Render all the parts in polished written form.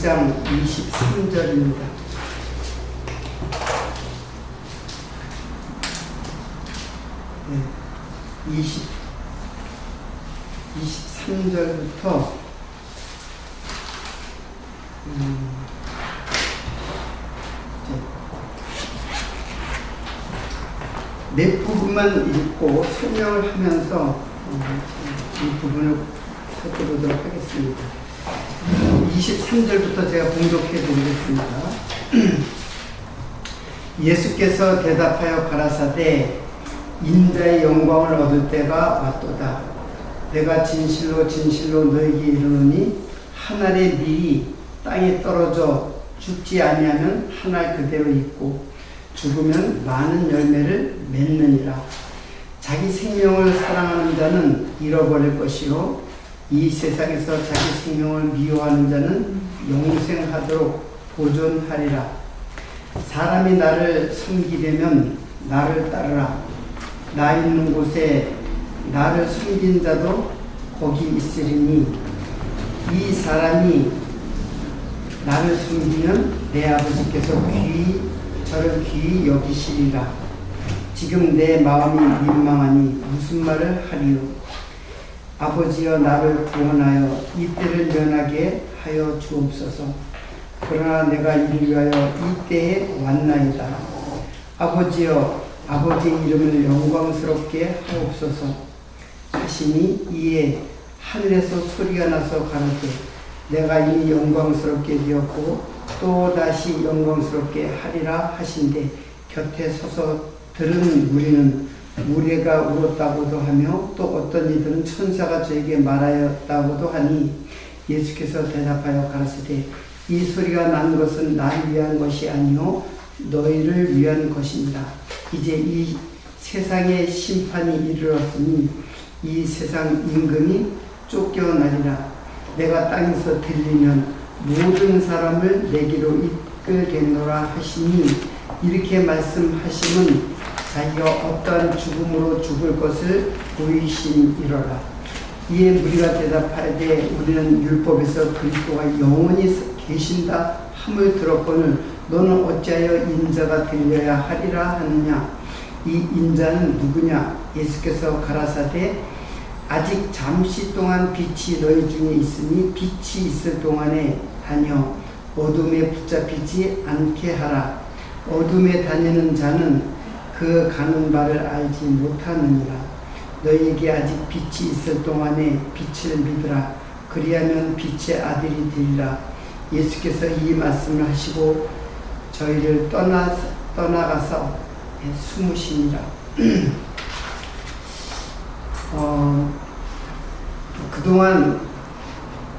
12장 23절입니다. 네, 23절부터 몇 부분만 읽고 설명을 하면서 이 부분을 살펴보도록 하겠습니다. 23절부터 제가 봉독해 드리겠습니다. 예수께서 대답하여 가라사대 인자의 영광을 얻을 때가 왔도다. 내가 진실로 진실로 너에게 이르노니 한 알의 밀이 땅에 떨어져 죽지 아니하면 한 알 그대로 있고 죽으면 많은 열매를 맺느니라. 자기 생명을 사랑하는 자는 잃어버릴 것이요 이 세상에서 자기 생명을 미워하는 자는 영생하도록 보존하리라. 사람이 나를 섬기려면 나를 따르라. 나 있는 곳에 나를 섬긴 자도 거기 있으리니 이 사람이 나를 섬기면 내 아버지께서 저를 귀히 여기시리라. 지금 내 마음이 민망하니 무슨 말을 하리요. 아버지여 나를 구원하여 이 때를 면하게 하여 주옵소서. 그러나 내가 이를 위하여 이 때에 왔나이다. 아버지여 아버지 이름을 영광스럽게 하옵소서 하시니 이에 하늘에서 소리가 나서 가로되 내가 이미 영광스럽게 되었고 또 다시 영광스럽게 하리라 하신대 곁에 서서 들은 무리는 무리가 울었다고도 하며 또 어떤 이들은 천사가 저에게 말하였다고도 하니 예수께서 대답하여 가라사대 이 소리가 난 것은 나를 위한 것이 아니요 너희를 위한 것입니다. 이제 이 세상의 심판이 이르렀으니 이 세상 임금이 쫓겨나리라. 내가 땅에서 들리면 모든 사람을 내게로 이끌겠노라 하시니 이렇게 말씀하심은 자기가 어떠한 죽음으로 죽을 것을 보이심이로라. 이에 무리가 대답하되 우리는 율법에서 그리스도가 영원히 계신다 함을 들었거늘 너는 어찌하여 인자가 들려야 하리라 하느냐. 이 인자는 누구냐. 예수께서 가라사대 아직 잠시 동안 빛이 너희 중에 있으니 빛이 있을 동안에 다녀 어둠에 붙잡히지 않게 하라. 어둠에 다니는 자는 그 가는 바를 알지 못하느니라. 너희에게 아직 빛이 있을 동안에 빛을 믿으라. 그리하면 빛의 아들이 되리라. 예수께서 이 말씀을 하시고 저희를 떠나가서 숨으시니라. 그동안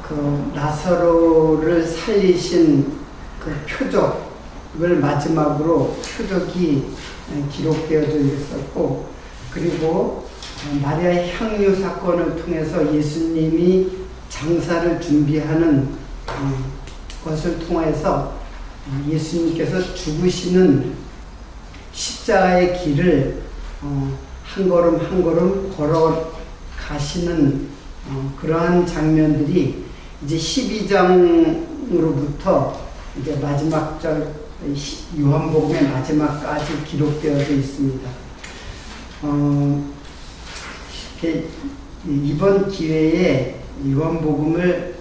그 나사로를 살리신 그 표적을 마지막으로 표적이 기록되어져 있었고, 그리고 마리아의 향유 사건을 통해서 예수님이 장사를 준비하는 것을 통해서 예수님께서 죽으시는 십자가의 길을 한 걸음 한 걸음 걸어가시는 그러한 장면들이 이제 12장으로부터 이제 마지막 절 요한복음의 마지막까지 기록되어져 있습니다. 이번 기회에 요한복음을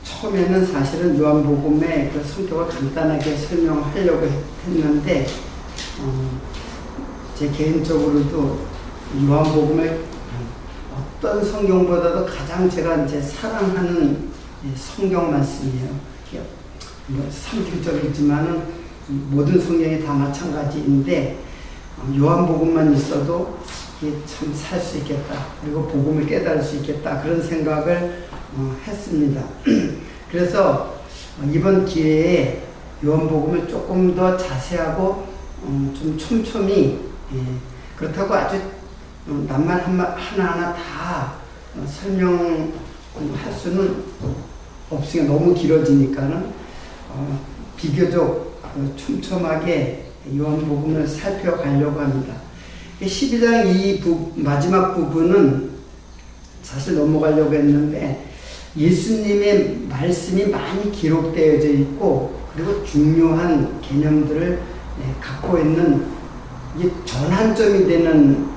처음에는 사실은 요한복음의 그 성격을 간단하게 설명하려고 했는데 제 개인적으로도 요한복음을 어떤 성경보다도 가장 제가 이제 사랑하는 성경 말씀이에요. 뭐 상징적이지만은 모든 성경이 다 마찬가지인데 요한복음만 있어도 참 살 수 있겠다. 그리고 복음을 깨달을 수 있겠다. 그런 생각을 했습니다. 그래서 이번 기회에 요한복음을 조금 더 자세하고 좀 촘촘히 그렇다고 아주 낱말 하나하나 다 설명할 수는 없으니까 너무 길어지니까는 비교적 촘촘하게 요한복음을 살펴가려고 합니다. 12장 이 마지막 부분은 사실 넘어가려고 했는데 예수님의 말씀이 많이 기록되어져 있고 그리고 중요한 개념들을 갖고 있는 이게 전환점이 되는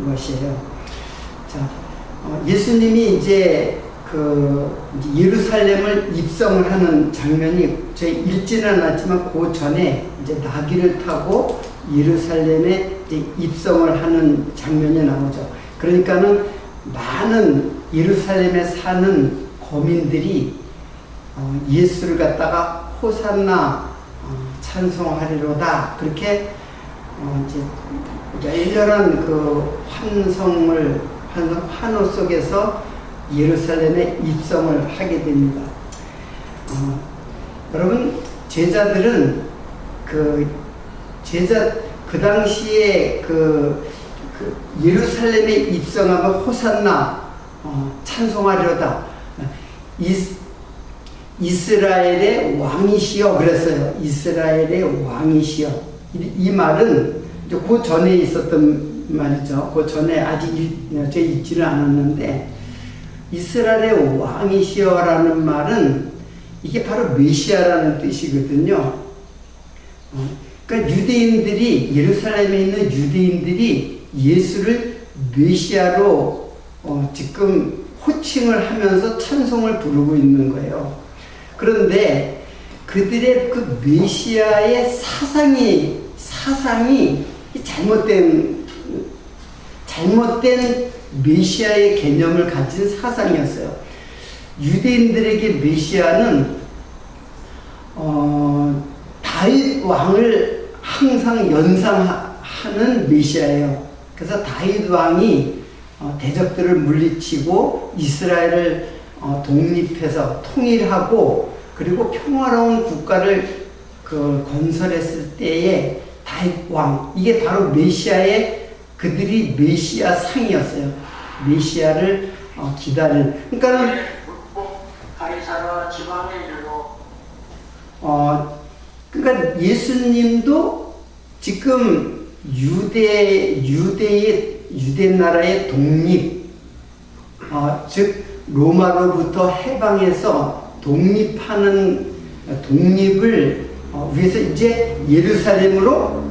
것이에요. 자, 예수님이 이제 예루살렘을 입성을 하는 장면이 저희 읽지는 않았지만 그 전에 이제 나귀를 타고 예루살렘에 이제 입성을 하는 장면이 나오죠. 그러니까는 많은 예루살렘에 사는 거민들이 예수를 갖다가 호산나 찬송하리로다 그렇게 이제 열렬한 그 환호 속에서 예루살렘에 입성을 하게 됩니다. 여러분 제자들은 그 당시에 예루살렘에 입성하면 호산나 찬송하려다 이스라엘의 왕이시여 그랬어요. 이스라엘의 왕이시여. 이 말은 그 전에 있었던 말이죠. 그 전에 아직 제가 읽지는 않았는데 이스라엘의 왕이시여라는 말은 이게 바로 메시아라는 뜻이거든요. 그러니까 유대인들이 예루살렘에 있는 유대인들이 예수를 메시아로 지금 호칭을 하면서 찬송을 부르고 있는 거예요. 그런데 그들의 그 메시아의 사상이 잘못된 메시아의 개념을 가진 사상이었어요. 유대인들에게 메시아는 다윗 왕을 항상 연상하는 메시아예요. 그래서 다윗 왕이 대적들을 물리치고 이스라엘을 독립해서 통일하고 그리고 평화로운 국가를 건설했을 때의 다윗 왕, 이게 바로 그들이 메시아 상이었어요. 메시아를 기다리는. 그러니까는 그러니까 예수님도 지금 유대 나라의 독립, 즉 로마로부터 해방해서 독립을 위해서 이제 예루살렘으로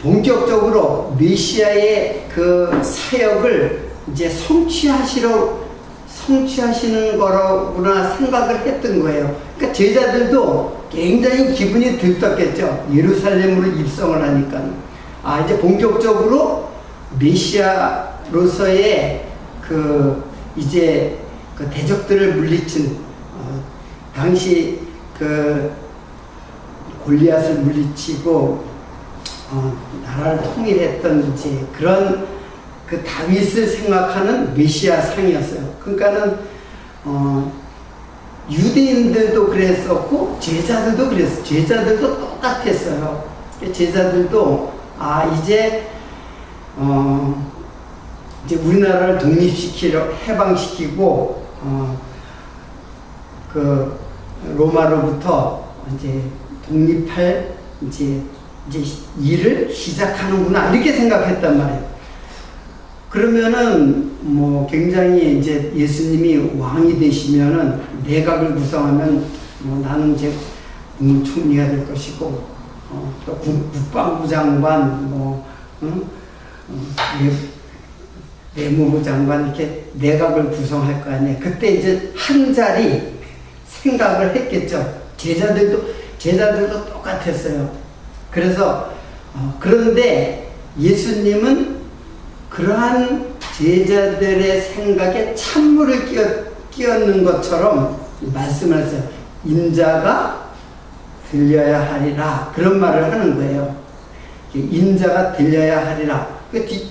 본격적으로 메시아의 그 사역을 이제 성취하시는 거라구나 생각을 했던 거예요. 그러니까 제자들도 굉장히 기분이 들떴겠죠. 예루살렘으로 입성을 하니까. 이제 본격적으로 메시아로서의 이제 대적들을 물리친, 당시 골리앗을 물리치고, 나라를 통일했던 이제 그런 다윗을 생각하는 메시아 상이었어요. 그러니까는, 유대인들도 그랬었고, 제자들도 그랬어요. 제자들도 똑같았어요. 제자들도, 이제 우리나라를 해방시키고, 로마로부터 이제 독립할 이제 일을 시작하는구나 이렇게 생각했단 말이에요. 그러면은 굉장히 이제 예수님이 왕이 되시면은 내각을 구성하면 나는 이제 국무총리가 될 것이고 또 국방부 장관 내무부 장관 이렇게 내각을 구성할 거 아니에요. 그때 이제 한 자리 생각을 했겠죠. 제자들도 똑같았어요. 그래서 그런데 예수님은 그러한 제자들의 생각에 찬물을 끼얹는 것처럼 말씀을 했어요. 인자가 들려야 하리라. 그런 말을 하는 거예요. 인자가 들려야 하리라.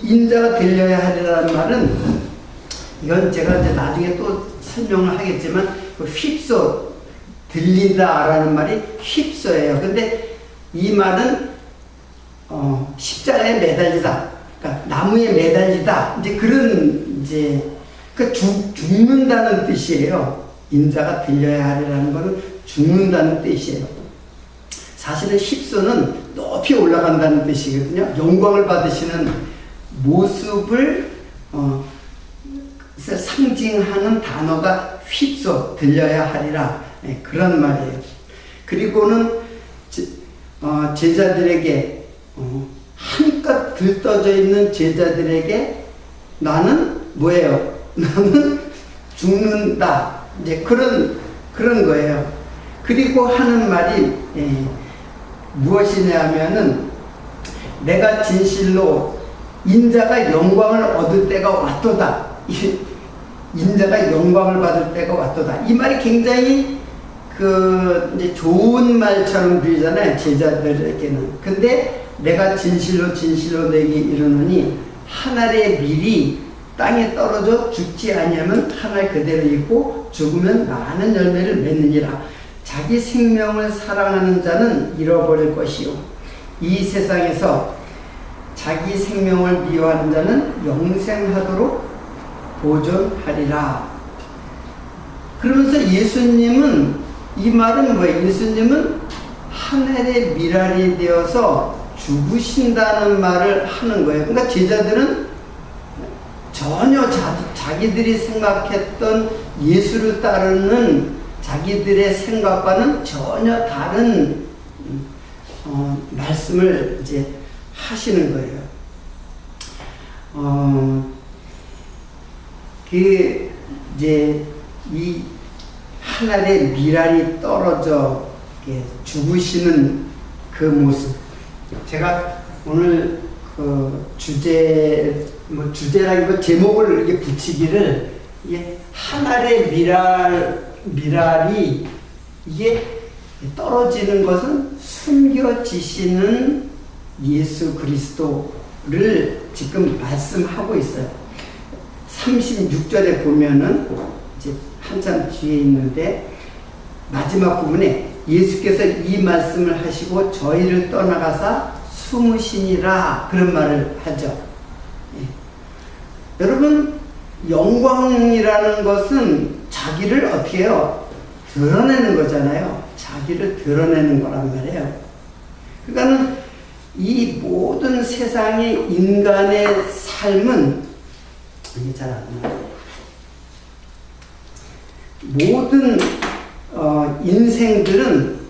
인자가 들려야 하리라는 말은 이건 제가 이제 나중에 또 설명을 하겠지만 휩소 들리다라는 말이 휩소예요. 근데 이 말은 십자가에 매달리다, 그러니까 나무에 매달리다, 이제 그런 죽는다는 뜻이에요. 인자가 들려야 하리라는 것은 죽는다는 뜻이에요. 사실은 휩소는 높이 올라간다는 뜻이거든요. 영광을 받으시는 모습을 상징하는 단어가 휩써 들려야 하리라. 그런 말이에요. 그리고는 제자들에게 한껏 들떠져 있는 제자들에게 나는 뭐예요? 나는 죽는다. 이제 그런 거예요. 그리고 하는 말이 무엇이냐면은 내가 진실로 인자가 영광을 얻을 때가 왔도다. 인자가 영광을 받을 때가 왔도다. 이 말이 굉장히 이제 좋은 말처럼 들리잖아요, 제자들에게는. 근데 내가 진실로 너에게 이르노니 한 알의 밀이 땅에 떨어져 죽지 아니하면 한 알 그대로 있고 죽으면 많은 열매를 맺느니라. 자기 생명을 사랑하는 자는 잃어버릴 것이요 이 세상에서 자기 생명을 미워하는 자는 영생하도록 보존하리라. 그러면서 예수님은 이 말은 뭐예요? 예수님은 하늘의 밀알이 되어서 죽으신다는 말을 하는 거예요. 그러니까 제자들은 전혀 자기들이 생각했던 예수를 따르는 자기들의 생각과는 전혀 다른 말씀을 이제 하시는 거예요. 이제 이 하늘의 밀알이 떨어져 죽으시는 그 모습. 제가 오늘 그 주제라기보다 제목을 이렇게 붙이기를, 이게 하늘의 밀알이 이게 떨어지는 것은 숨겨지시는 예수 그리스도를 지금 말씀하고 있어요. 36절에 보면은 이제 한참 뒤에 있는데 마지막 부분에 예수께서 이 말씀을 하시고 저희를 떠나가사 숨으시니라 그런 말을 하죠. 여러분, 영광이라는 것은 자기를 어떻게 해요? 드러내는 거잖아요. 자기를 드러내는 거란 말이에요. 그러니까는 이 모든 세상의 인간의 삶은, 이게 잘 안 나와요. 모든 인생들은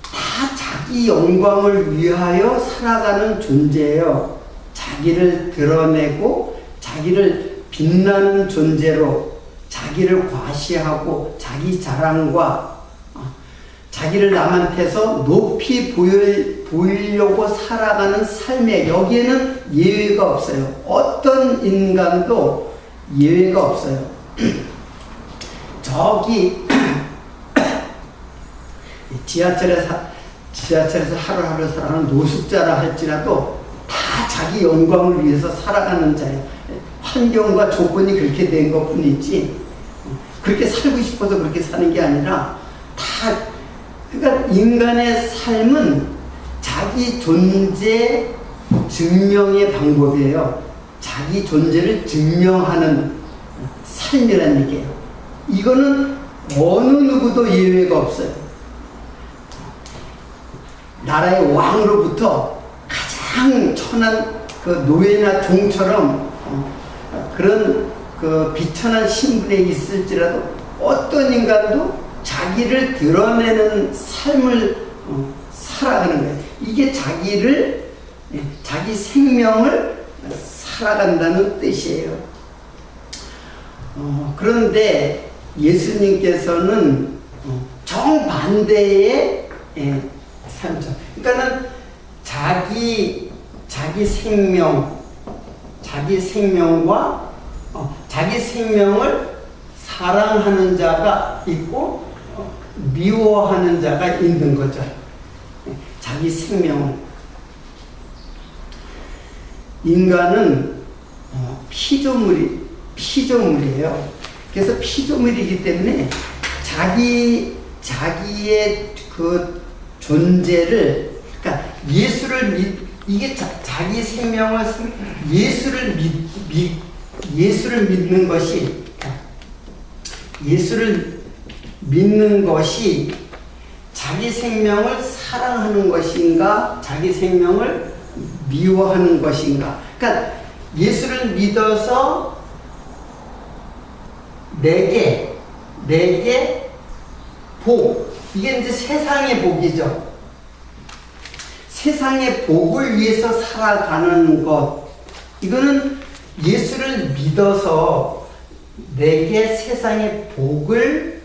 다 자기 영광을 위하여 살아가는 존재예요. 자기를 드러내고 자기를 빛나는 존재로 자기를 과시하고 자기 자랑과 자기를 남한테서 높이 보이려고 살아가는 삶에, 여기에는 예외가 없어요. 어떤 인간도 예외가 없어요. 저기 지하철에서 하루하루 살아가는 노숙자라 할지라도 다 자기 영광을 위해서 살아가는 자예요. 환경과 조건이 그렇게 된 것 뿐이지 그렇게 살고 싶어서 그렇게 사는 게 아니라 그러니까 인간의 삶은 자기 존재 증명의 방법이에요. 자기 존재를 증명하는 삶이라는 얘기예요. 이거는 어느 누구도 예외가 없어요. 나라의 왕으로부터 가장 천한 그 노예나 종처럼 그런 그 비천한 신분에 있을지라도 어떤 인간도 자기를 드러내는 삶을 살아가는 거예요. 이게 자기 생명을 살아간다는 뜻이에요. 그런데 예수님께서는 정반대의 삶이죠. 그러니까는 자기 생명과 자기 생명을 사랑하는 자가 있고 미워하는 자가 있는 거죠. 자기 생명을. 인간은 피조물이에요. 그래서 피조물이기 때문에 자기의 그 존재를, 그러니까 이게 자기 생명을 예수를 믿는 것이 자기 생명을 사랑하는 것인가, 자기 생명을 미워하는 것인가. 그러니까 예수를 믿어서 내게 복, 이게 이제 세상의 복이죠. 세상의 복을 위해서 살아가는 것, 이거는 예수를 믿어서 내게 세상의 복을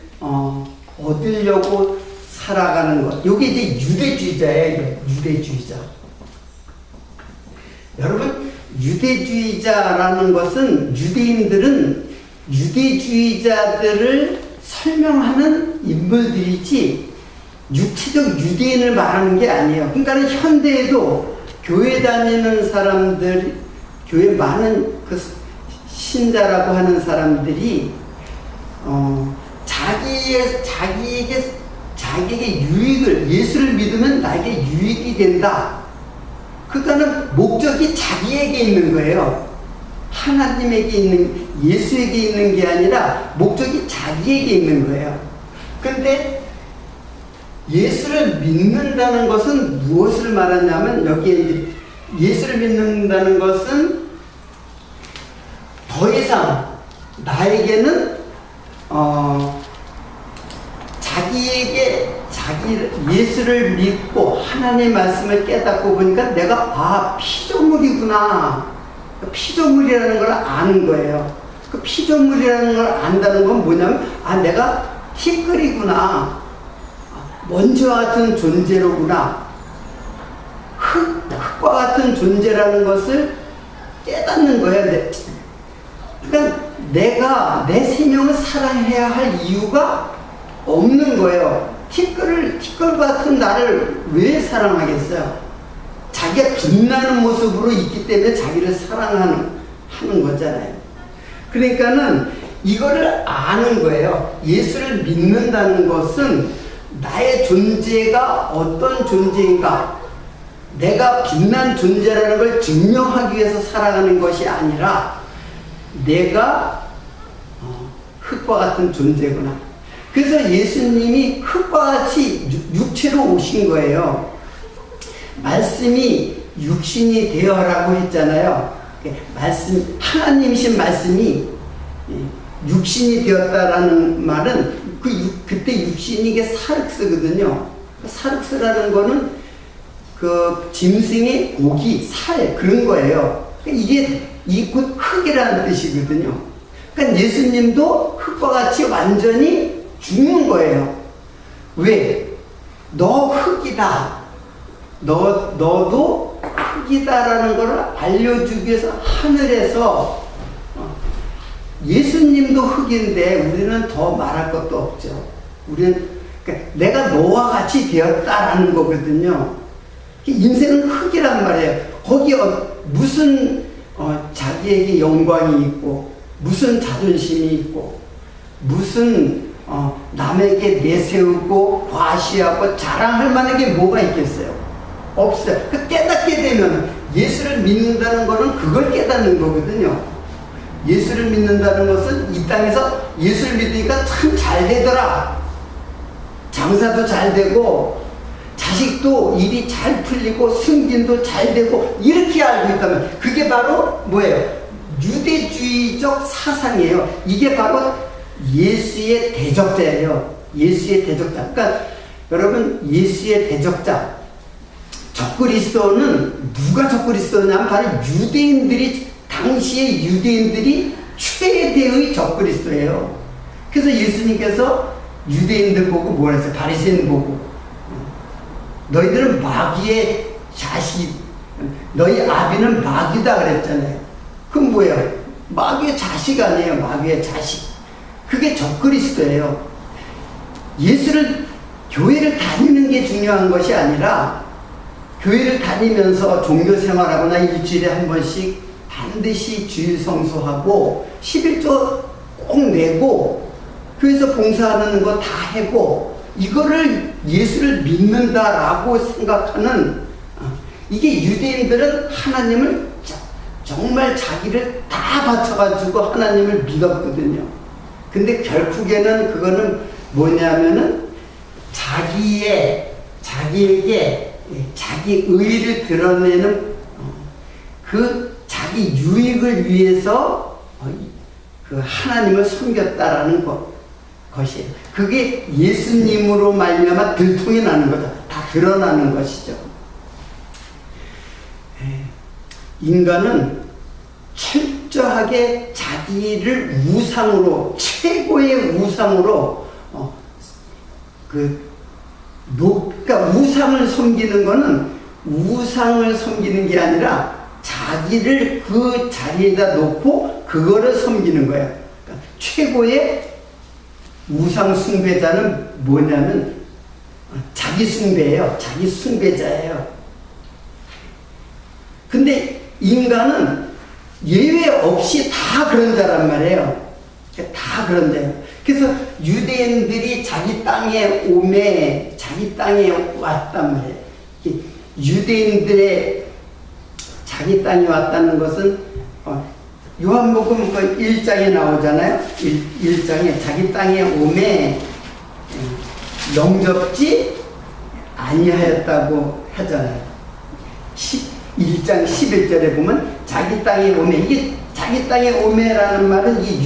얻으려고 살아가는 것. 이게 이제 유대주의자예요. 유대주의자. 여러분, 유대주의자라는 것은, 유대인들은 유대주의자들을 설명하는 인물들이지 육체적 유대인을 말하는 게 아니에요. 그러니까 현대에도 교회 다니는 사람들, 교회 많은 그 신자라고 하는 사람들이 자기에게 유익을, 예수를 믿으면 나에게 유익이 된다. 그러니까는 목적이 자기에게 있는 거예요. 하나님에게 있는, 예수에게 있는 게 아니라 목적이 자기에게 있는 거예요. 그런데 예수를 믿는다는 것은 무엇을 말하냐면, 여기에 이제 예수를 믿는다는 것은 더 이상 나에게는 예수를 믿고 하나님의 말씀을 깨닫고 보니까 내가 피조물이구나. 피조물이라는 걸 아는 거예요. 그 피조물이라는 걸 안다는 건 뭐냐면, 내가 티끌이구나. 먼지와 같은 존재로구나. 흙과 같은 존재라는 것을 깨닫는 거예요. 그러니까 내가 내 생명을 사랑해야 할 이유가 없는 거예요. 티끌 같은 나를 왜 사랑하겠어요? 자기가 빛나는 모습으로 있기 때문에 자기를 사랑하는 거잖아요. 그러니까는 이거를 아는 거예요. 예수를 믿는다는 것은 나의 존재가 어떤 존재인가, 내가 빛난 존재라는 걸 증명하기 위해서 살아가는 것이 아니라 내가 흙과 같은 존재구나. 그래서 예수님이 흙과 같이 육체로 오신 거예요. 말씀이 육신이 되어라고 했잖아요. 하나님이신 말씀이 육신이 되었다라는 말은 그때 육신이 이게 사륵스거든요. 사륵스라는 거는 그 짐승의 고기, 살, 그런 거예요. 이게 곧 흙이라는 뜻이거든요. 그러니까 예수님도 흙과 같이 완전히 죽는 거예요. 왜? 너 흙이다. 너도 흙이다라는 걸 알려주기 위해서 하늘에서, 예수님도 흙인데 우리는 더 말할 것도 없죠. 우리는 그러니까 내가 너와 같이 되었다라는 거거든요. 인생은 흙이란 말이에요. 거기에 무슨 자기에게 영광이 있고, 무슨 자존심이 있고, 무슨 남에게 내세우고 과시하고 자랑할 만한 게 뭐가 있겠어요? 없어요. 깨닫게 되면, 예수를 믿는다는 거는 그걸 깨닫는 거거든요. 예수를 믿는다는 것은 이 땅에서 예수를 믿으니까 참 잘 되더라. 장사도 잘 되고, 자식도 일이 잘 풀리고, 승진도 잘 되고, 이렇게 알고 있다면 그게 바로 뭐예요? 유대주의적 사상이에요. 이게 바로 예수의 대적자예요. 예수의 대적자. 그러니까 여러분, 예수의 대적자, 적그리스도는 누가 적그리스도냐면 바로 당시의 유대인들이 최대의 적그리스도예요. 그래서 예수님께서 유대인들 보고 뭐라 했어요? 바리새인 보고, 너희들은 마귀의 자식, 너희 아비는 마귀다 그랬잖아요. 그럼 뭐예요? 마귀의 자식 아니에요. 마귀의 자식. 그게 적그리스도예요. 교회를 다니는 게 중요한 것이 아니라, 교회를 다니면서 종교생활하거나 일주일에 한 번씩 반드시 주일 성수하고 11조 꼭 내고 교회에서 봉사하는 거 다 하고, 이거를 예수를 믿는다라고 생각하는, 이게 유대인들은 하나님을 정말 자기를 다 바쳐가지고 하나님을 믿었거든요. 근데 결국에는 그거는 뭐냐면은 자기에게 자기 의의를 드러내는 그 자기 유익을 위해서 그 하나님을 섬겼다라는 것이에요. 그게 예수님으로 말미암아 들통이 나는 거죠. 다 드러나는 것이죠. 인간은 철저하게 자기를 우상으로, 최고의 우상으로 그러니까 우상을 섬기는 거는 우상을 섬기는 게 아니라 자기를 그 자리에다 놓고 그거를 섬기는 거예요. 그러니까 최고의 우상 숭배자는 뭐냐면 자기 숭배예요. 자기 숭배자예요. 근데 인간은 예외 없이 다 그런 자란 말이에요. 다 그런 자예요. 그래서 유대인들이 자기 땅에 오매 자기 땅에 왔단 말이에요. 유대인들의 자기 땅에 왔다는 것은 요한복음 그 1장에 나오잖아요. 1장에 자기 땅에 오매 영접지 아니하였다고 하잖아요. 1장 11절에 보면 자기 땅에 오매, 이게 자기 땅에 오매라는 말은 이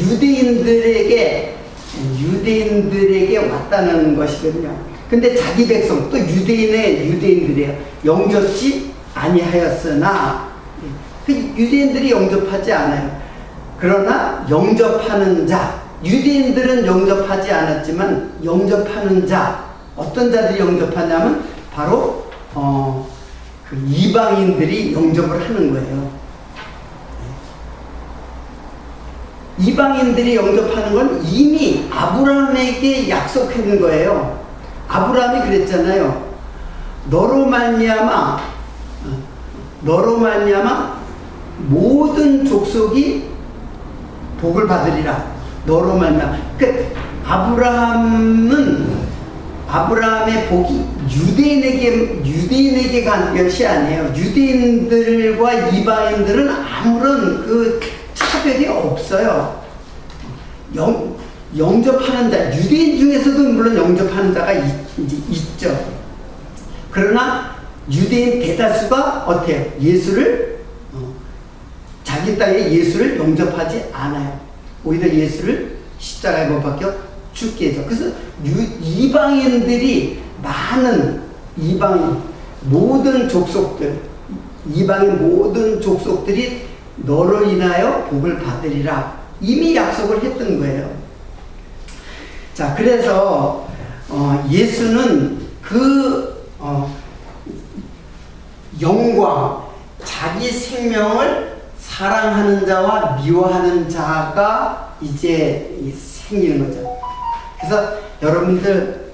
유대인들에게 왔다는 것이거든요. 근데 자기 백성, 또 유대인들이에요. 영접지 아니하였으나, 유대인들이 영접하지 않아요. 그러나 영접하는 자, 유대인들은 영접하지 않았지만 영접하는 자, 어떤 자들이 영접하냐면 바로 그 이방인들이 영접을 하는 거예요. 이방인들이 영접하는 건 이미 아브라함에게 약속한 거예요. 아브라함이 그랬잖아요. 너로 말미암아 모든 족속이 복을 받으리라. 너로 말미암아. 아브라함의 복이 유대인에게 간 것이 아니에요. 유대인들과 이방인들은 아무런 그 차별이 없어요. 영접하는 자, 유대인 중에서도 물론 영접하는 자가 이제 있죠. 그러나 유대인 대다수가 어때요? 자기 땅에 예수를 영접하지 않아요. 오히려 예수를 십자가에 못 박혀 죽게 해줘. 그래서 이방인 모든 족속들이 너로 인하여 복을 받으리라. 이미 약속을 했던 거예요. 자, 그래서 예수는 그 영광, 자기 생명을 사랑하는 자와 미워하는 자가 이제 생기는 거죠. 그래서 여러분들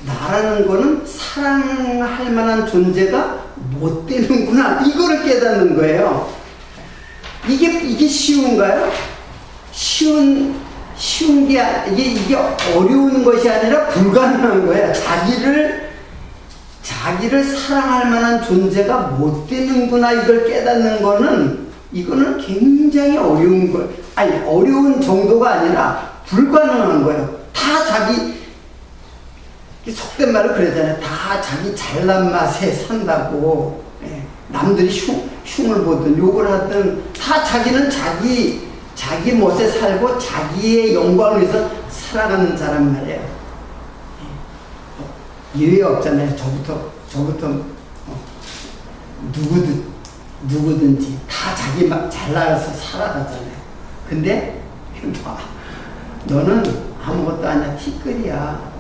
나라는 거는 사랑할 만한 존재가 못 되는구나, 이거를 깨닫는 거예요. 이게 쉬운가요? 쉬운 게 이게 어려운 것이 아니라 불가능한 거예요. 자기를 사랑할 만한 존재가 못 되는구나, 이걸 깨닫는 거는, 이거는 굉장히 어려운 걸, 어려운 정도가 아니라 불가능한 거예요. 다 속된 말을 그러잖아요. 다 자기 잘난 맛에 산다고. 남들이 흉을 보든 욕을 하든 다 자기는 자기 멋에 살고 자기의 영광을 위해서 살아가는 자란 말이에요. 예외 없잖아요. 저부터 누구든지 다 자기 막 잘 나가서 살아가잖아요. 근데 너는 아무것도 아니야. 티끌이야.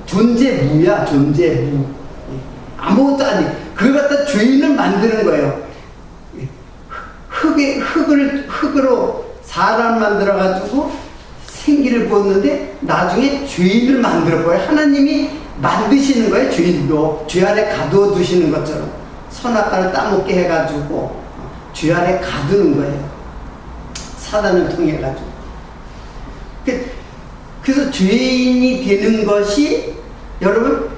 존재무야. 존재무. 아무것도 아니. 그걸 갖다 죄인을 만드는 거예요. 흙으로 사람 만들어가지고 생기를 부었는데 나중에 죄인을 만들어버려요. 하나님이 만드시는 거예요. 죄인도 죄 아래 가두어 두시는 것처럼 선악과를 따먹게 해가지고 죄 아래 가두는 거예요. 사단을 통해 가지고. 그래서 죄인이 되는 것이, 여러분,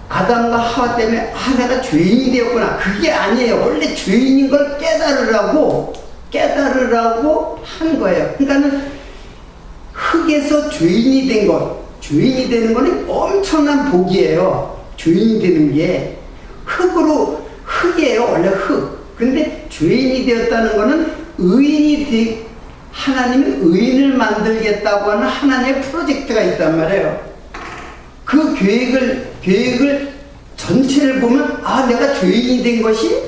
아담과 하와 때문에 내가 죄인이 되었구나, 그게 아니에요. 원래 죄인인 걸 깨달으라고 한 거예요. 그러니까는 흙에서 죄인이 되는 거는 엄청난 복이에요. 죄인이 되는 게 흙이에요. 원래 흙. 근데 죄인이 되었다는 거는 의인이 하나님이 의인을 만들겠다고 하는 하나님의 프로젝트가 있단 말이에요. 그 계획을 전체를 보면, 아, 내가 죄인이 된 것이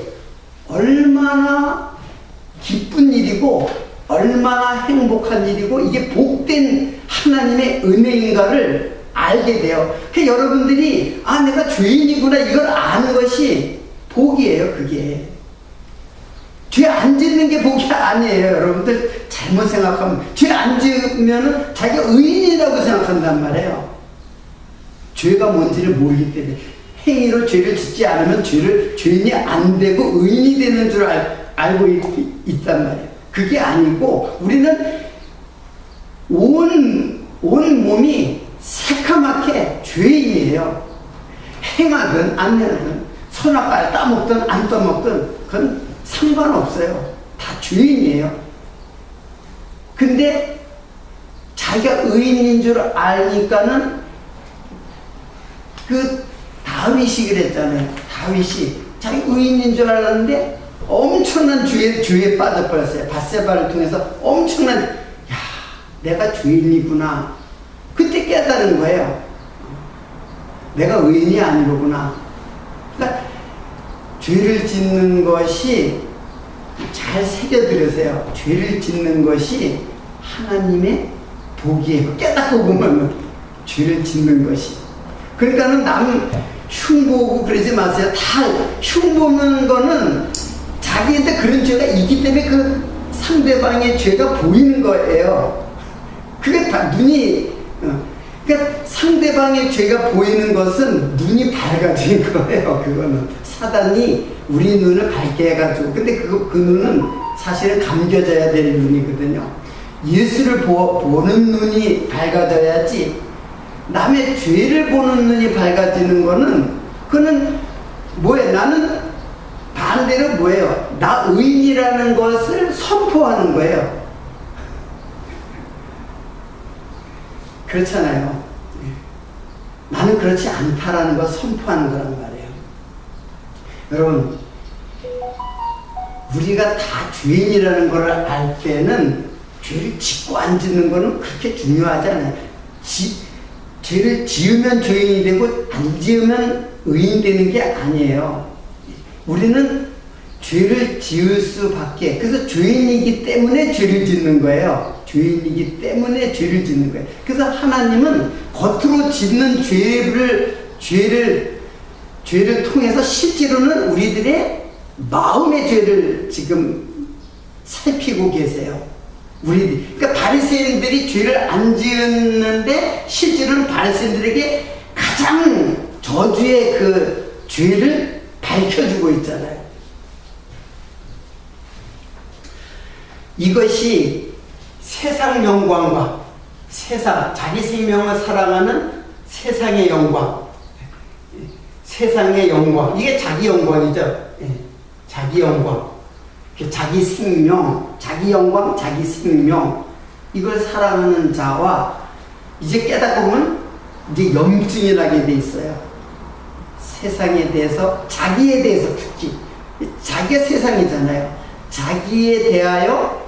얼마나 기쁜 일이고 얼마나 행복한 일이고 이게 복된 하나님의 은혜인가를 알게 돼요. 그러니까 여러분들이, 아, 내가 죄인이구나, 이걸 아는 것이 복이에요. 그게 죄 안 짓는 게 복이 아니에요. 여러분들 잘못 생각하면, 죄 안 지으면 자기가 의인이라고 생각한단 말이에요. 죄가 뭔지를 모르기 때문에. 행위로 죄를 짓지 않으면 죄인이 안 되고 의인이 되는 줄 알고 있단 말이에요. 그게 아니고, 우리는 온 몸이 새카맣게 죄인이에요. 행하든 안 행하든, 선악과를 따먹든 안 따먹든 그건 상관없어요. 다 죄인이에요. 근데 자기가 의인인 줄 아니까는, 그 다윗이 그랬잖아요. 다윗이 자기 의인인 줄 알았는데 엄청난 죄에 빠져버렸어요. 밧세바를 통해서 엄청난, 야, 내가 죄인이구나. 그때 깨달은 거예요. 내가 의인이 아니로구나. 그러니까 죄를 짓는 것이, 잘 새겨들으세요. 죄를 짓는 것이 하나님의 복이에요. 깨닫고 보면 죄를 짓는 것이. 그러니까는 남 흉보고 그러지 마세요. 다 흉보는 거는 자기한테 그런 죄가 있기 때문에 그 상대방의 죄가 보이는 거예요. 그게 다 눈이, 그러니까 상대방의 죄가 보이는 것은 눈이 밝아진 거예요. 그거는 사단이 우리 눈을 밝게 해가지고. 근데 그 눈은 사실은 감겨져야 될 눈이거든요. 예수를 보는 눈이 밝아져야지, 남의 죄를 보는 눈이 밝아지는 거는, 그는 뭐예요? 나는 반대로 뭐예요? 나 의인이라는 것을 선포하는 거예요. 그렇잖아요. 나는 그렇지 않다라는 걸 선포하는 거란 말이에요. 여러분, 우리가 다 죄인이라는 걸 알 때는 죄를 짓고 안 짓는 거는 그렇게 중요하지 않아요. 죄를 지으면 죄인이 되고 안 지으면 의인 되는 게 아니에요. 우리는 죄를 지을 수밖에, 그래서 죄인이기 때문에 죄를 짓는 거예요. 죄인이기 때문에 죄를 짓는 거예요. 그래서 하나님은 겉으로 짓는 죄를 통해서 실제로는 우리들의 마음의 죄를 지금 살피고 계세요. 그러니까 바리새인들이 죄를 안 지었는데 실제로는 바리새인들에게 가장 저주의 그 죄를 밝혀주고 있잖아요. 이것이 세상 영광과 자기 생명을 사랑하는 세상의 영광, 이게 자기 영광이죠. 자기 영광, 자기 생명, 자기 영광, 자기 생명, 이걸 사랑하는 자와, 이제 깨닫고 보면 이제 염증이 나게 돼 있어요. 세상에 대해서, 자기에 대해서, 특히 자기가 세상이잖아요. 자기에 대하여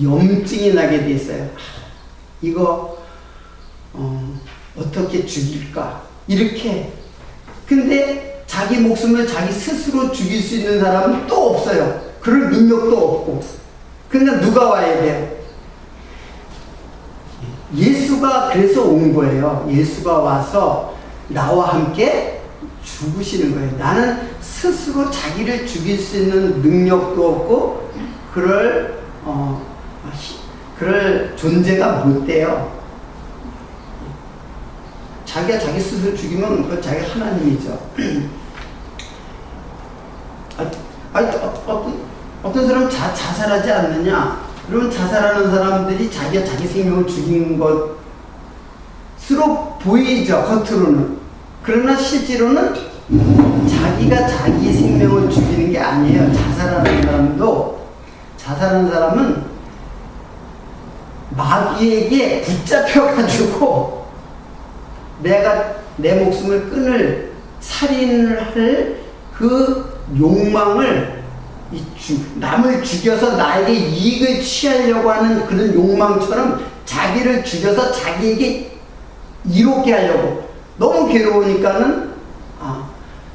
염증이 나게 돼 있어요. 이거 어떻게 죽일까, 이렇게. 근데 자기 목숨을 자기 스스로 죽일 수 있는 사람은 또 없어요. 그럴 능력도 없고. 그러니까 누가 와야 돼요? 예수가 그래서 온 거예요. 예수가 와서 나와 함께 죽으시는 거예요. 나는 스스로 자기를 죽일 수 있는 능력도 없고 그럴 존재가 못 돼요. 자기가 자기 스스로 죽이면 그건 자기 하나님이죠. 어떤 사람은 자살하지 않느냐? 그러면 자살하는 사람들이 자기가 자기 생명을 죽인 것으로 보이죠, 겉으로는. 그러나 실제로는 자기가 자기 생명을 죽이는 게 아니에요. 자살하는 사람은 마귀에게 붙잡혀가지고 내가 내 목숨을 끊을, 살인을 할 그 욕망을 남을 죽여서 나에게 이익을 취하려고 하는 그런 욕망처럼 자기를 죽여서 자기에게 이롭게 하려고 너무 괴로우니까는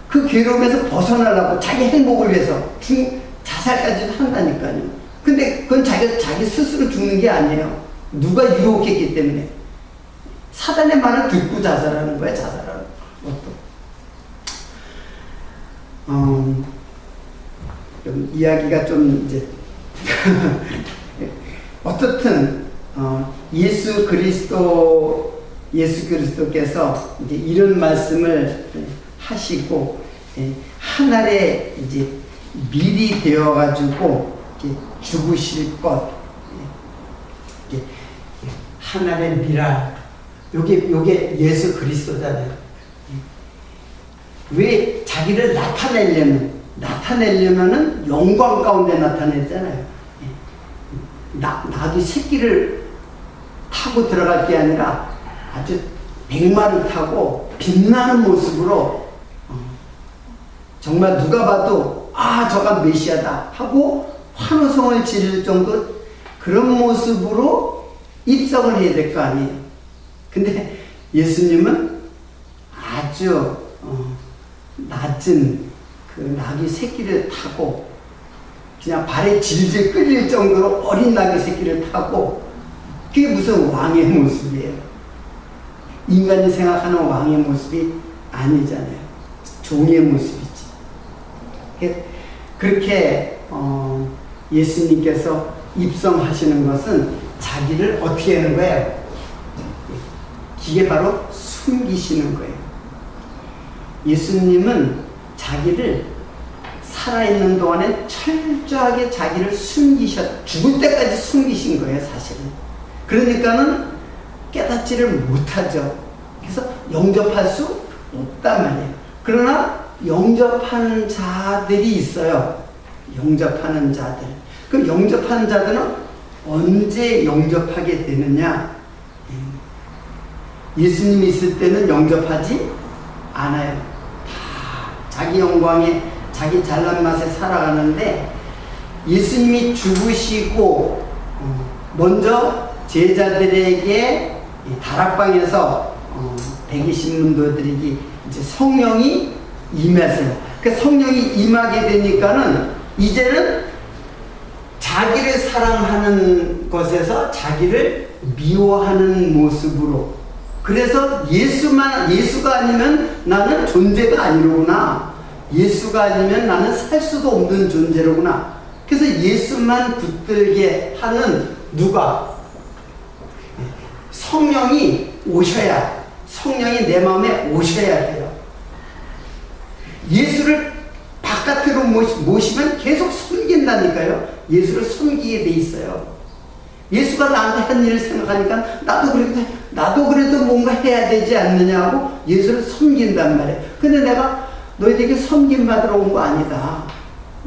그 괴로움에서 벗어나려고 자기 행복을 위해서 자살까지도 한다니까요. 근데 그건 자기 스스로 죽는 게 아니에요. 누가 유혹했기 때문에. 사단의 말을 듣고 자살하는 거야, 자살하는 것도. 좀 이야기가 좀 이제 어떻든 예수 그리스도께서 이제 이런 말씀을 하시고 하늘에 이제 미리 되어 가지고 죽으실 것, 하늘의 미랄, 요게 예수 그리스도잖아요. 왜 자기를 나타내려면은 영광 가운데 나타내잖아요. 나도 새끼를 타고 들어갈 게 아니라 아주 백마를 타고 빛나는 모습으로 정말 누가 봐도 저가 메시아다 하고 환호성을 지를 정도 그런 모습으로 입성을 해야 될 거 아니에요. 근데 예수님은 아주 낮은 그 나귀 새끼를 타고 그냥 발에 질질 끌릴 정도로 어린 나귀 새끼를 타고, 그게 무슨 왕의 모습이에요. 인간이 생각하는 왕의 모습이 아니잖아요. 종의 모습이지. 그렇게 예수님께서 입성하시는 것은 자기를 어떻게 하는 거예요? 이게 바로 숨기시는 거예요. 예수님은 자기를 살아있는 동안에 철저하게 자기를 죽을 때까지 숨기신 거예요, 사실은. 그러니까는 깨닫지를 못하죠. 그래서 영접할 수 없단 말이에요. 그러나 영접하는 자들이 있어요. 영접하는 자들. 그럼 영접하는 자들은 언제 영접하게 되느냐? 예수님이 있을 때는 영접하지 않아요. 다 자기 영광에 자기 잘난 맛에 살아가는데, 예수님이 죽으시고 먼저 제자들에게 다락방에서 120문도들에게 이제 성령이 임했어요. 그 성령이 임하게 되니까는 이제는 자기를 사랑하는 것에서 자기를 미워하는 모습으로, 그래서 예수가 아니면 나는 존재가 아니로구나, 예수가 아니면 나는 살 수도 없는 존재로구나. 그래서 예수만 붙들게 하는 누가? 성령이 오셔야, 성령이 내 마음에 오셔야 돼요. 예수를 바깥으로 모시면 계속 숨긴다니까요. 예수를 숨기게 돼 있어요. 예수가 나한테 한 일을 생각하니까 나도 그래도 뭔가 해야 되지 않느냐 하고 예수를 섬긴단 말이에요. 근데 내가 너희들에게 섬김받으러 온 거 아니다.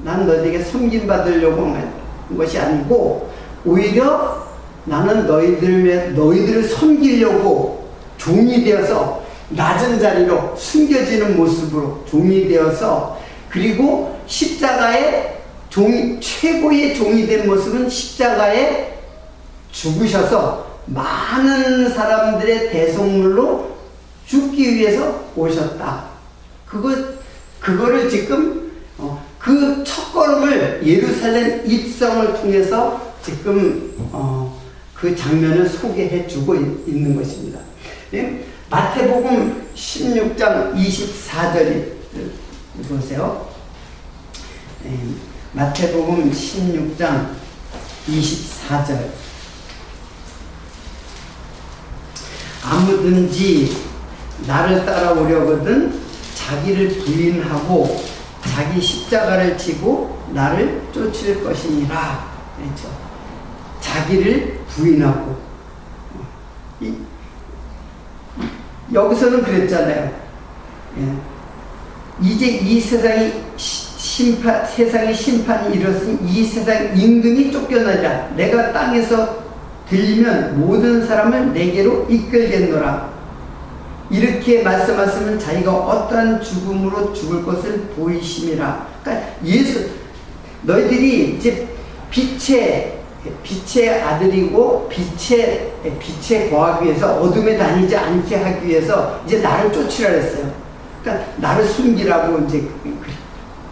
난 너희들에게 섬김받으려고 온 것이 아니고, 오히려 나는 너희들을 섬기려고 종이 되어서 낮은 자리로 숨겨지는 모습으로 종이 되어서, 그리고 십자가에 최고의 종이 된 모습은 십자가에 죽으셔서 많은 사람들의 대속물로 죽기 위해서 오셨다. 그거를 지금 그 첫걸음을 예루살렘 입성을 통해서 지금 그 장면을 소개해 주고 있는 것입니다. 마태복음 16장 24절이 보세요. 마태복음 16장 24절. 아무든지 나를 따라오려거든 자기를 부인하고 자기 십자가를 지고 나를 쫓을 것이니라. 그렇죠. 자기를 부인하고. 여기서는 그랬잖아요. 이제 이 세상이 세상의 심판이 이르렀으니 이 세상 임금이 쫓겨나자 내가 땅에서 들리면 모든 사람을 내게로 이끌겠노라. 이렇게 말씀하시면 자기가 어떠한 죽음으로 죽을 것을 보이심이라. 그러니까 너희들이 이제 빛의 아들이고 빛에 거하기 위해서 어둠에 다니지 않게 하기 위해서 이제 나를 쫓으라 했어요. 그러니까 나를 숨기라고 이제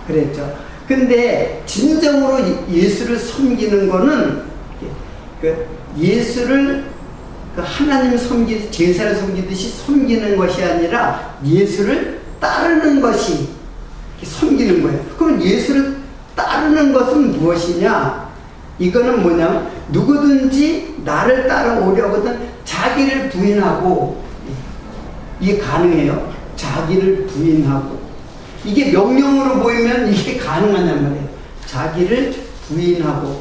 그랬죠. 근데 진정으로 예수를 섬기는 거는 예수를 하나님 섬기듯이 제사를 섬기듯이 섬기는 것이 아니라 예수를 따르는 것이 섬기는 거예요. 그럼 예수를 따르는 것은 무엇이냐? 이거는 뭐냐면 누구든지 나를 따라오려거든 자기를 부인하고, 이게 가능해요. 자기를 부인하고, 이게 명령으로 보이면 이게 가능하냔 말이에요. 자기를 부인하고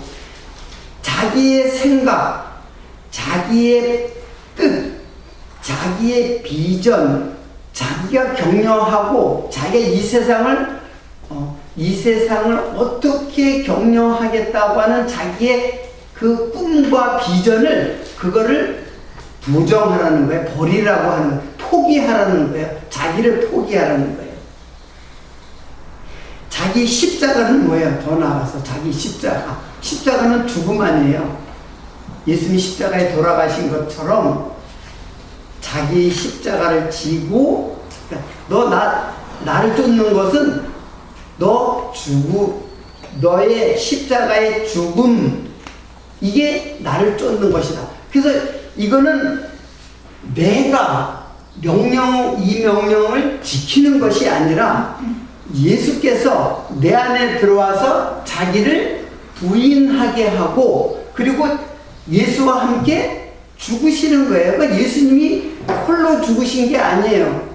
자기의 생각, 자기의 뜻, 자기의 비전, 자기가 격려하고 자기가 이 세상을 어떻게 격려하겠다고 하는 자기의 그 꿈과 비전을, 그거를 부정하라는 거예요. 버리라고 하는 거예요. 포기하라는 거예요. 자기를 포기하라는 거예요. 자기 십자가는 뭐예요? 더 나아가서 자기 십자가. 십자가는 죽음 아니에요. 예수님이 십자가에 돌아가신 것처럼 자기 십자가를 지고, 그러니까 나를 쫓는 것은 너의 십자가의 죽음, 이게 나를 쫓는 것이다. 그래서 이거는 내가 이 명령을 지키는 것이 아니라 예수께서 내 안에 들어와서 자기를 부인하게 하고, 그리고 예수와 함께 죽으시는 거예요. 그러니까 예수님이 홀로 죽으신 게 아니에요.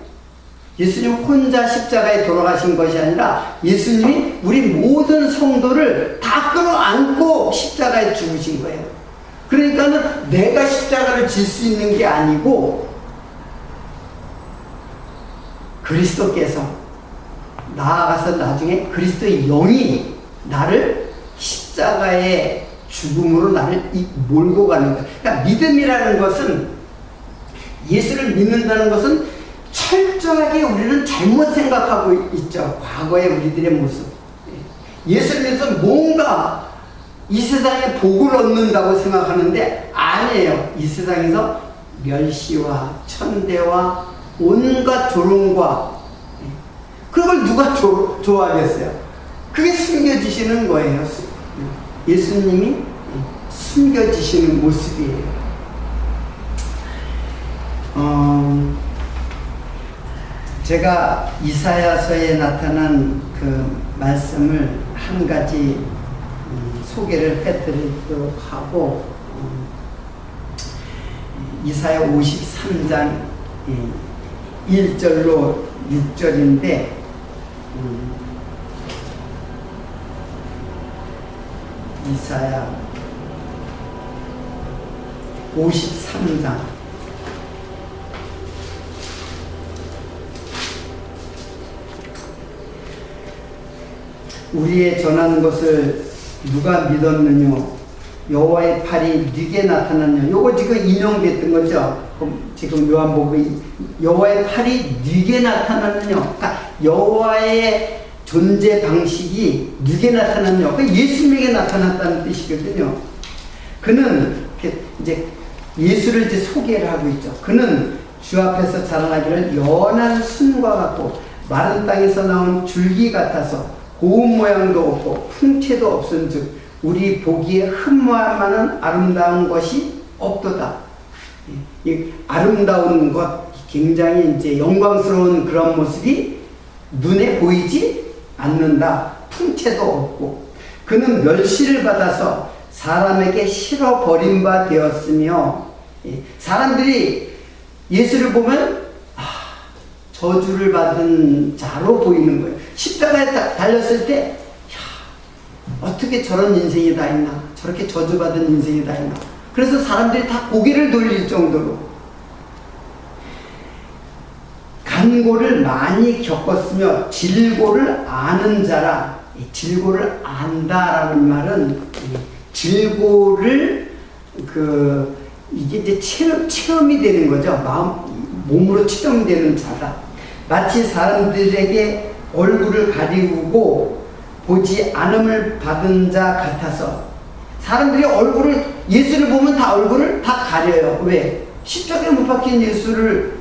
예수님 혼자 십자가에 돌아가신 것이 아니라 예수님이 우리 모든 성도를 다 끌어안고 십자가에 죽으신 거예요. 그러니까는 내가 십자가를 질 수 있는 게 아니고 그리스도께서, 나아가서 나중에 그리스도의 영이 나를 십자가의 죽음으로 나를 몰고 가는 거예요. 그러니까 믿음이라는 것은, 예수를 믿는다는 것은 철저하게 우리는 잘못 생각하고 있죠. 과거의 우리들의 모습. 예수를 믿어서 뭔가 이 세상에 복을 얻는다고 생각하는데 아니에요. 이 세상에서 멸시와 천대와 온갖 조롱과, 그걸 누가 좋아하겠어요? 그게 숨겨지시는 거예요. 예수님이 숨겨지시는 모습이에요. 제가 이사야서에 나타난 그 말씀을 한 가지 소개를 해드리도록 하고, 이사야 53장 1절로 6절인데, 이사야 53장 우리의 전하는 것을 누가 믿었느냐? 여호와의 팔이 네게 나타났냐? 요거 지금 인용됐던 거죠. 지금 요한복음 여호와의 팔이 네게 나타났느냐? 그러니까 여호와의 존재 방식이 누게 나타났냐? 그러니까 예수님에게 나타났다는 뜻이거든요. 그는 이제 예수를 이제 소개를 하고 있죠. 그는 주 앞에서 자라나기를 연한 순과 같고 마른 땅에서 나온 줄기 같아서 고운 모양도 없고 풍채도 없은즉 우리 보기에 흠모할 아름다운 것이 없도다. 이 아름다운 것, 굉장히 이제 영광스러운 그런 모습이 눈에 보이지 않는다. 풍채도 없고 그는 멸시를 받아서 사람에게 실어 버린 바 되었으며, 사람들이 예수를 보면 저주를 받은 자로 보이는 거예요. 십자가에 달렸을 때 어떻게 저런 인생이 다 있나, 저렇게 저주받은 인생이 다 있나. 그래서 사람들이 다 고개를 돌릴 정도로 간고를 많이 겪었으며 질고를 아는 자라. 질고를 안다라는 말은 질고를 이게 이제 체험이 되는 거죠. 몸으로 체험되는 자다. 마치 사람들에게 얼굴을 가리우고 보지 않음을 받은 자 같아서. 사람들이 얼굴을, 예수를 보면 다 얼굴을 다 가려요. 왜? 십자가에 못 박힌 예수를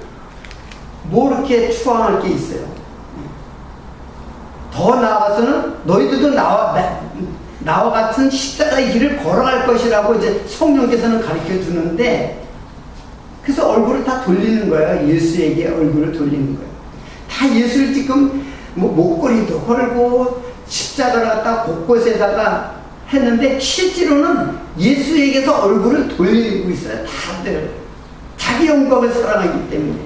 뭐 이렇게 추앙할 게 있어요. 더 나아가서는 너희들도 나와 같은 십자가의 길을 걸어갈 것이라고 이제 성령께서는 가르쳐 주는데, 그래서 얼굴을 다 돌리는 거예요. 예수에게 얼굴을 돌리는 거예요. 다 예수를 지금 뭐 목걸이도 걸고 십자가를 갖다 곳곳에다가 했는데, 실제로는 예수에게서 얼굴을 돌리고 있어요. 다들 자기 영광을 사랑하기 때문에.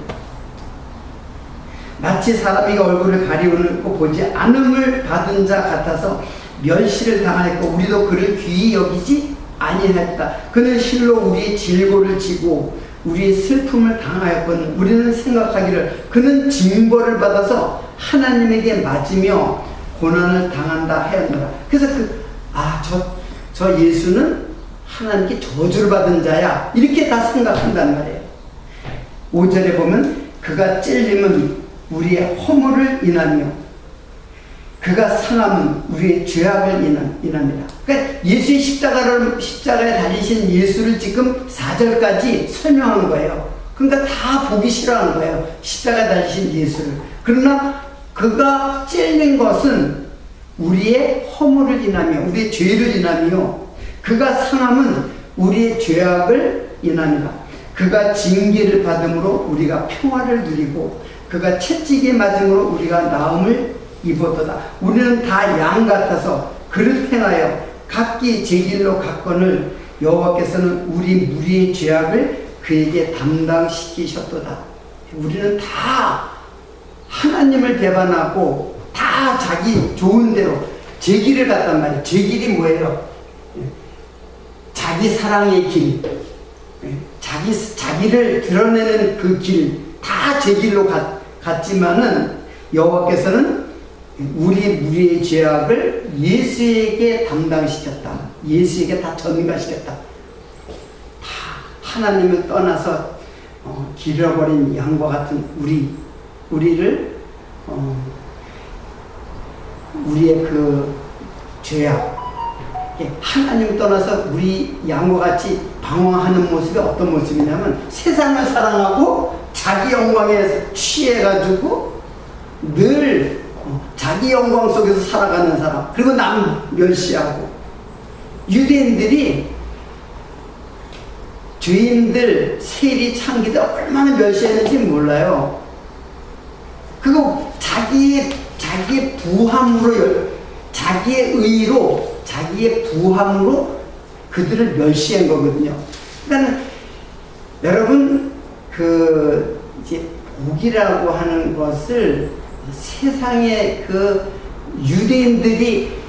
마치 사람이 얼굴을 가리우고 보지 않음을 받은 자 같아서 멸시를 당하였고 우리도 그를 귀히 여기지 아니하였다. 그는 실로 우리의 질고를 지고 우리의 슬픔을 당하였거든. 우리는 생각하기를 그는 징벌을 받아서 하나님에게 맞으며 고난을 당한다 하였노라. 그래서 저 예수는 하나님께 저주를 받은 자야, 이렇게 다 생각한단 말이에요. 5절에 보면 그가 찔림은 우리의 허물을 인하며 그가 상함은 우리의 죄악을 인합니다. 그러니까 예수의 십자가에 달리신 예수를 지금 4절까지 설명한 거예요. 그러니까 다 보기 싫어하는 거예요. 십자가에 달리신 예수를. 그러나 그가 찔린 것은 우리의 허물을 인하며 우리의 죄를 인하며 그가 상함은 우리의 죄악을 인합니다. 그가 징계를 받음으로 우리가 평화를 누리고 그가 채찍에 맞음으로 우리가 나음을 입었도다. 우리는 다 양 같아서 그를 행하여 각기 제 길로 갔거늘 여호와께서는 우리 무리의 죄악을 그에게 담당시키셨도다. 우리는 다 하나님을 배반하고 다 자기 좋은 대로 제 길을 갔단 말이에요. 제 길이 뭐예요? 자기 사랑의 길, 자기를 드러내는 그 길, 다 제 길로 갔지만은 여호와께서는 우리 무리의 죄악을 예수에게 담당시켰다. 예수에게 다 전가시켰다. 다 하나님을 떠나서 길어버린 양과 같은 우리를 우리의 그 죄악, 하나님을 떠나서 우리 양과 같이 방황하는 모습이 어떤 모습이냐면 세상을 사랑하고 자기 영광에 취해가지고 늘 자기 영광 속에서 살아가는 사람, 그리고 남 멸시하고. 유대인들이 죄인들, 세리, 창기들 얼마나 멸시했는지 몰라요. 그거 자기의 부함으로, 자기의 의로, 자기의 부함으로 그들을 멸시한 거거든요. 그러니까 여러분, 이제 복이라고 하는 것을 세상의 그 유대인들이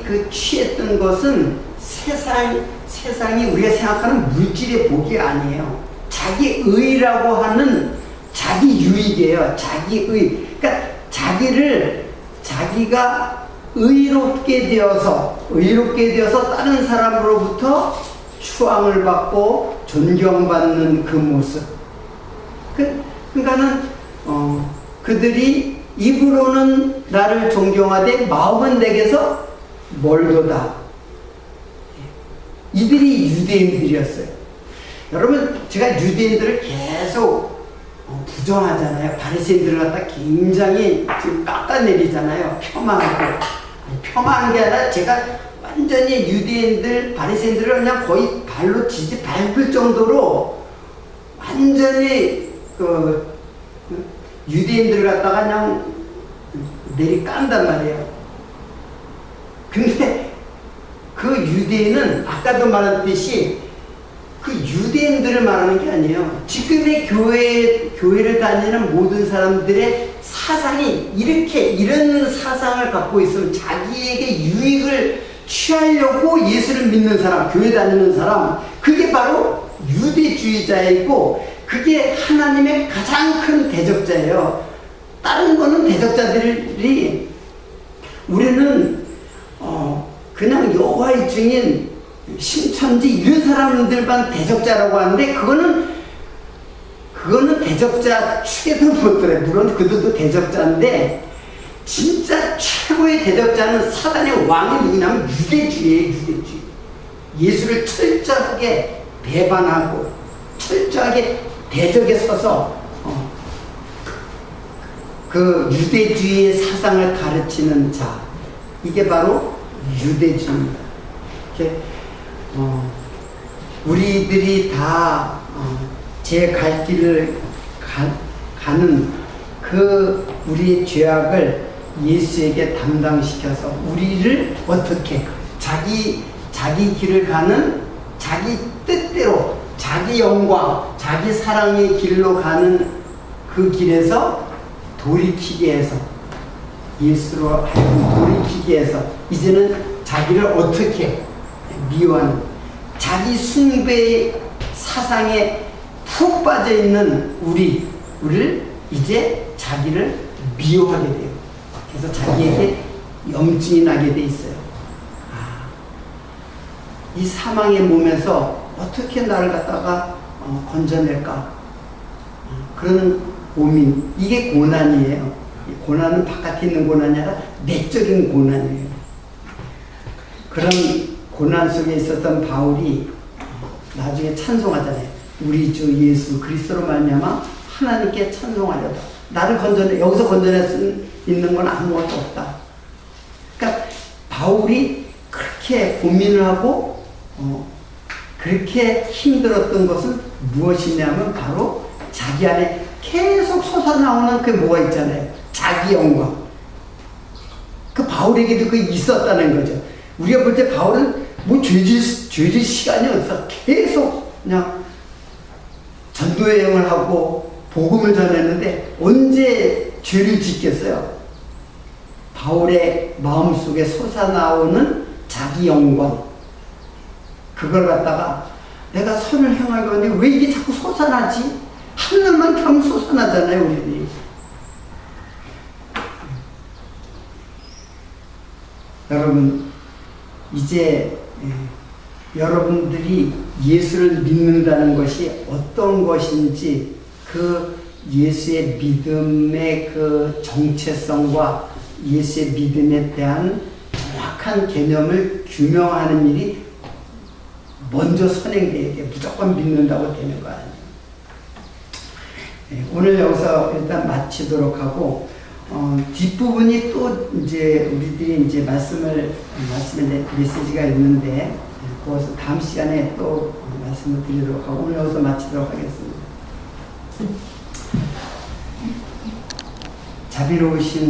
그 취했던 것은 세상이 우리가 생각하는 물질의 복이 아니에요. 자기 의라고 하는 자기 유익이에요. 자기 의. 그러니까 자기가 의롭게 되어서 다른 사람으로부터 추앙을 받고 존경받는 그 모습. 그러니까는 그들이 입으로는 나를 존경하되 마음은 내게서 멀도다. 이들이 유대인들이었어요. 여러분, 제가 유대인들을 계속 부정하잖아요. 바리새인들을 갖다 굉장히 지금 깎아내리잖아요. 폄하하는 게 아니라 제가 완전히 유대인들, 바리새인들을 그냥 거의 발로 밟을 정도로 완전히 유대인들을 갖다가 그냥 내리깐단 말이에요. 근데 그 유대인은 아까도 말했듯이 그 유대인들을 말하는 게 아니에요. 지금의 교회를 다니는 모든 사람들의 사상이 이런 사상을 갖고 있으면 자기에게 유익을 취하려고 예수를 믿는 사람, 교회 다니는 사람, 그게 바로 유대주의자이고 그게 하나님의 가장 큰 대적자예요. 다른 거는 대적자들이 우리는 그냥 여호와의 증인, 신천지 이런 사람들만 대적자라고 하는데 그거는 대적자 축에도 못 들어요. 물론 그들도 대적자인데 진짜 최고의 대적자는 사단의 왕이 누구냐면 유대주의예요. 유대주의. 예수를 철저하게 배반하고 철저하게 대적에 서서 그 유대주의의 사상을 가르치는 자, 이게 바로 유대주의입니다. 이렇게 우리들이 다 제 갈 길을 가는 그 우리의 죄악을 예수에게 담당시켜서 우리를 어떻게 자기 길을 가는 자기 뜻대로 자기 영광, 자기 사랑의 길로 가는 그 길에서 돌이키게 해서 예수로 하여금 돌이키게 해서 이제는 자기를 어떻게 미워하는 자기 숭배의 사상에 푹 빠져있는 우리를 이제 자기를 미워하게 돼요. 그래서 자기에게 염증이 나게 돼 있어요. 이 사망의 몸에서 어떻게 나를 갖다가 건져낼까? 그런 고민, 이게 고난이에요. 고난은 바깥에 있는 고난이 아니라 내적인 고난이에요. 그런 고난 속에 있었던 바울이 나중에 찬송하잖아요. 우리 주 예수 그리스도로 말미암아 하나님께 찬송하려다. 나를 건져내, 여기서 건져낼 수 있는 건 아무것도 없다. 그러니까 바울이 그렇게 고민을 하고 그렇게 힘들었던 것은 무엇이냐면 바로 자기 안에 계속 솟아나오는 그 뭐가 있잖아요. 자기 영광. 그 바울에게도 그 있었다는 거죠. 우리가 볼 때 바울은 뭐 죄질 시간이 없어. 계속 그냥 전도 여행을 하고 복음을 전했는데 언제 죄를 짓겠어요? 바울의 마음속에 솟아나오는 자기 영광, 그걸 갖다가 내가 선을 행하려고 하는데 왜 이게 자꾸 솟아나지? 하늘만 펴면 솟아나잖아요, 우리들이. 여러분, 이제 여러분들이 예수를 믿는다는 것이 어떤 것인지 그 예수의 믿음의 그 정체성과 예수의 믿음에 대한 정확한 개념을 규명하는 일이 먼저 선행돼야 돼. 무조건 믿는다고 되는 거 아니에요. 오늘 여기서 일단 마치도록 하고 뒷부분이 또 이제 우리들이 이제 말씀에 메시지가 있는데 그것을 다음 시간에 또 말씀을 드리도록 하고 오늘 여기서 마치도록 하겠습니다. 자비로우신